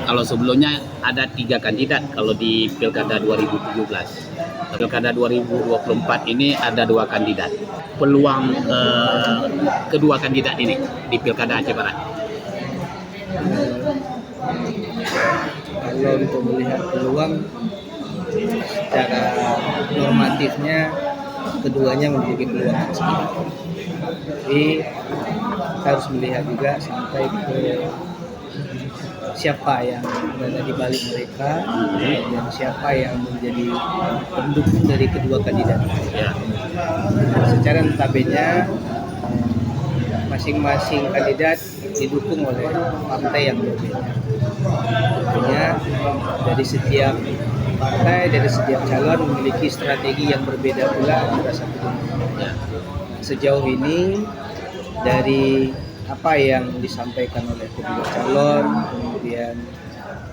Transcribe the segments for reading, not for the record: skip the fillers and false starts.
Kalau sebelumnya ada 3 kandidat kalau di Pilkada 2017. Pilkada 2024 ini ada 2 kandidat. Peluang kedua kandidat ini di Pilkada Aceh Barat. Kalau untuk melihat peluang secara normatifnya keduanya memiliki peluang yang sama. Tapi kita harus melihat juga sampai ke siapa yang berada di balik mereka dan siapa yang menjadi pendukung dari kedua kandidat. Ya. Secara notabene masing-masing kandidat didukung oleh partai yang berbeda. Tentunya dari setiap partai, dari setiap calon memiliki strategi yang berbeda pula antara satu dengan lain. Ya. Sejauh ini dari apa yang disampaikan oleh kedua calon, kemudian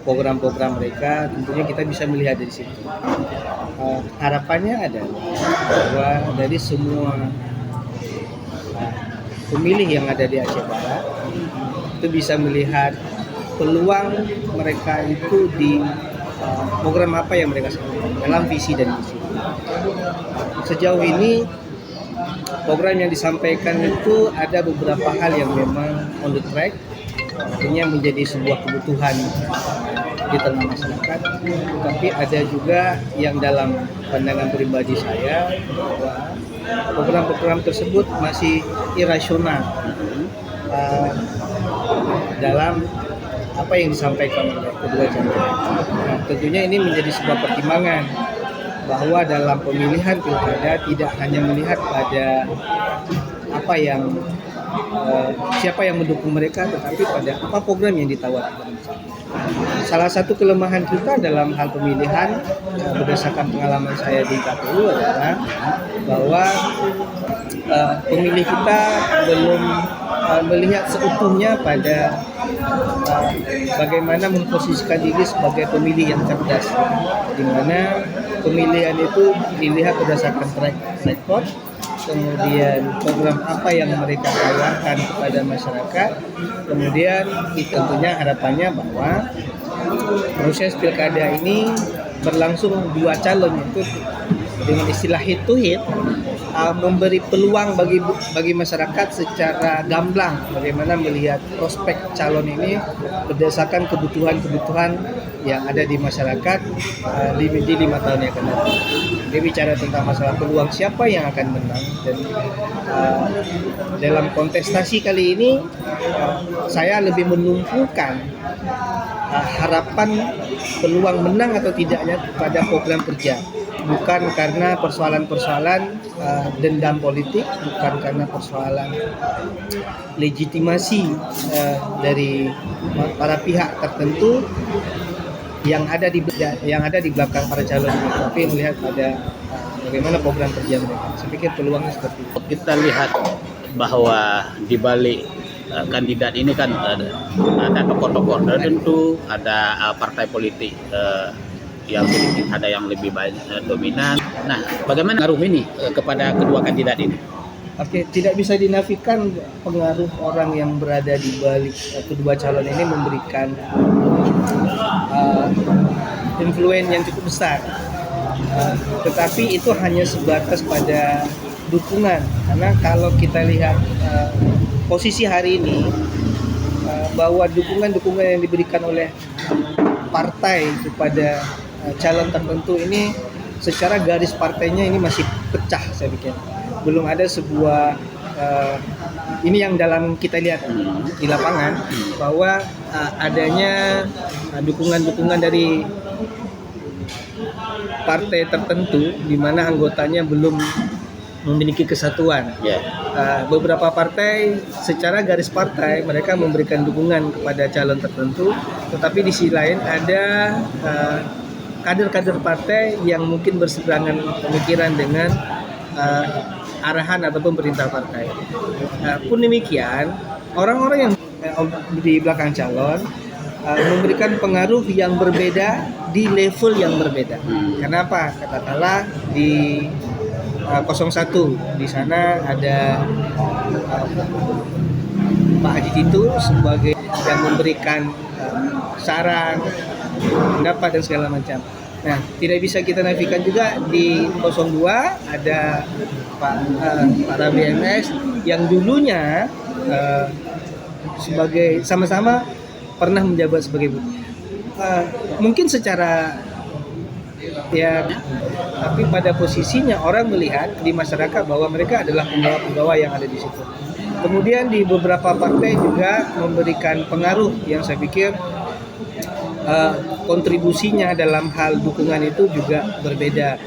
program-program mereka, tentunya kita bisa melihat dari situ. Harapannya adalah bahwa dari semua pemilih yang ada di Aceh Barat itu bisa melihat peluang mereka itu di program apa yang mereka sampaikan dalam visi dan misi. Sejauh ini program yang disampaikan itu ada beberapa hal yang memang on the track, artinya menjadi sebuah kebutuhan di tengah masyarakat. Tapi ada juga yang dalam pandangan pribadi saya bahwa program-program tersebut masih irasional dalam apa yang disampaikan oleh kedua calon. Nah, tentunya ini menjadi sebuah pertimbangan bahwa dalam pemilihan pilkada tidak hanya melihat pada apa yang siapa yang mendukung mereka, tetapi pada apa program yang ditawarkan. Salah satu kelemahan kita dalam hal pemilihan berdasarkan pengalaman saya di KPU adalah bahwa pemilih kita belum melihat seutuhnya pada bagaimana memposisikan diri sebagai pemilih yang cerdas, di mana pemilihan itu dilihat berdasarkan track record, kemudian program apa yang mereka tawarkan kepada masyarakat, kemudian tentunya harapannya bahwa proses pilkada ini berlangsung 2 calon, itu dengan istilah head to head, memberi peluang bagi masyarakat secara gamblang bagaimana melihat prospek calon ini berdasarkan kebutuhan-kebutuhan yang ada di masyarakat di 5 tahun yang akan datang. Dia bicara tentang masalah peluang siapa yang akan menang, dan dalam kontestasi kali ini saya lebih menumpukan harapan peluang menang atau tidaknya pada program kerja, bukan karena persoalan-persoalan dendam politik, bukan karena persoalan legitimasi dari para pihak tertentu yang ada di belakang para calon ini, tapi melihat pada bagaimana program kerja mereka. Saya pikir peluangnya seperti itu. Kita lihat bahwa di balik kandidat ini kan ada tokoh-tokoh tertentu, ada partai politik yang sedikit ada yang lebih banyak dominan. Nah, bagaimana pengaruh ini kepada kedua kandidat ini? Oke, tidak bisa dinafikan pengaruh orang yang berada di balik kedua calon ini memberikan influence yang cukup besar. Tetapi itu hanya sebatas pada dukungan, karena kalau kita lihat posisi hari ini bahwa dukungan yang diberikan oleh partai kepada calon tertentu ini secara garis partainya ini masih pecah, saya pikir. Belum ada sebuah ini yang dalam kita lihat di lapangan, bahwa adanya dukungan-dukungan dari partai tertentu di mana anggotanya belum memiliki kesatuan. Beberapa partai secara garis partai mereka memberikan dukungan kepada calon tertentu, tetapi di sisi lain ada kader-kader partai yang mungkin berseberangan pemikiran dengan arahan ataupun perintah partai. Pun demikian, orang-orang yang di belakang calon memberikan pengaruh yang berbeda di level yang berbeda. Kenapa? Katakanlah di 01 di sana ada Pak Haji Tito sebagai yang memberikan saran, pendapat dan segala macam. Nah, tidak bisa kita nafikan juga di 02 ada Pak Rabi MS yang dulunya sebagai sama-sama pernah menjabat sebagai mungkin secara ya, tapi pada posisinya orang melihat di masyarakat bahwa mereka adalah penggawa-penggawa yang ada di situ. Kemudian di beberapa partai juga memberikan pengaruh yang saya pikir kontribusinya dalam hal dukungan itu juga berbeda.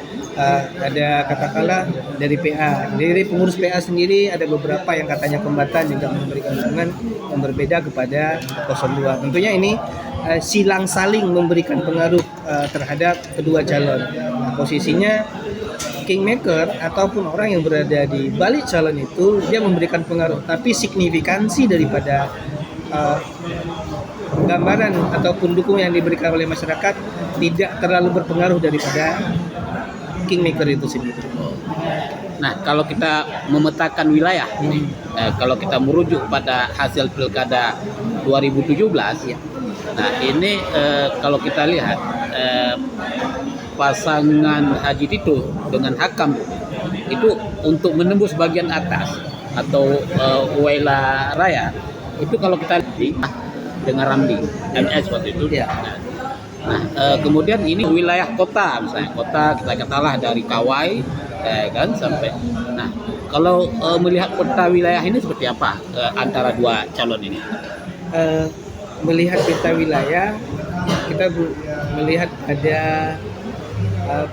Ada katakanlah dari PA, dari pengurus PA sendiri ada beberapa yang katanya kombatan juga memberikan dukungan yang berbeda kepada 02. Tentunya ini silang saling memberikan pengaruh terhadap kedua calon. Posisinya kingmaker ataupun orang yang berada di balik calon itu dia memberikan pengaruh, tapi signifikansi daripada gambaran ataupun dukungan yang diberikan oleh masyarakat tidak terlalu berpengaruh daripada kingmaker itu sendiri. Nah, kalau kita memetakan wilayah ini, kalau kita merujuk pada hasil pilkada 2017, ya. Nah ini kalau kita lihat pasangan Haji Tito dengan Hakam itu untuk menembus bagian atas atau Waila Raya itu kalau kita lihat dengan Ramli MS waktu itu. Ya. Nah, kemudian ini wilayah kota, misalnya kota kita katalah dari Kawai, kan sampai. Nah, kalau melihat peta wilayah ini seperti apa antara dua calon ini? Melihat peta wilayah, kita melihat ada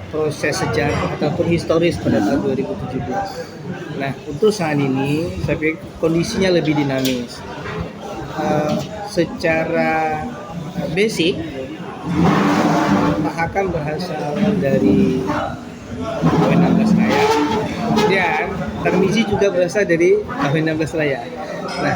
proses sejarah ataupun historis pada tahun 2017. Nah, untuk saat ini, saya pikir kondisinya lebih dinamis. Secara basic, Pak Hakam berasal dari KW16 Raya dan Tarmizi juga berasal dari KW16 Raya. Nah,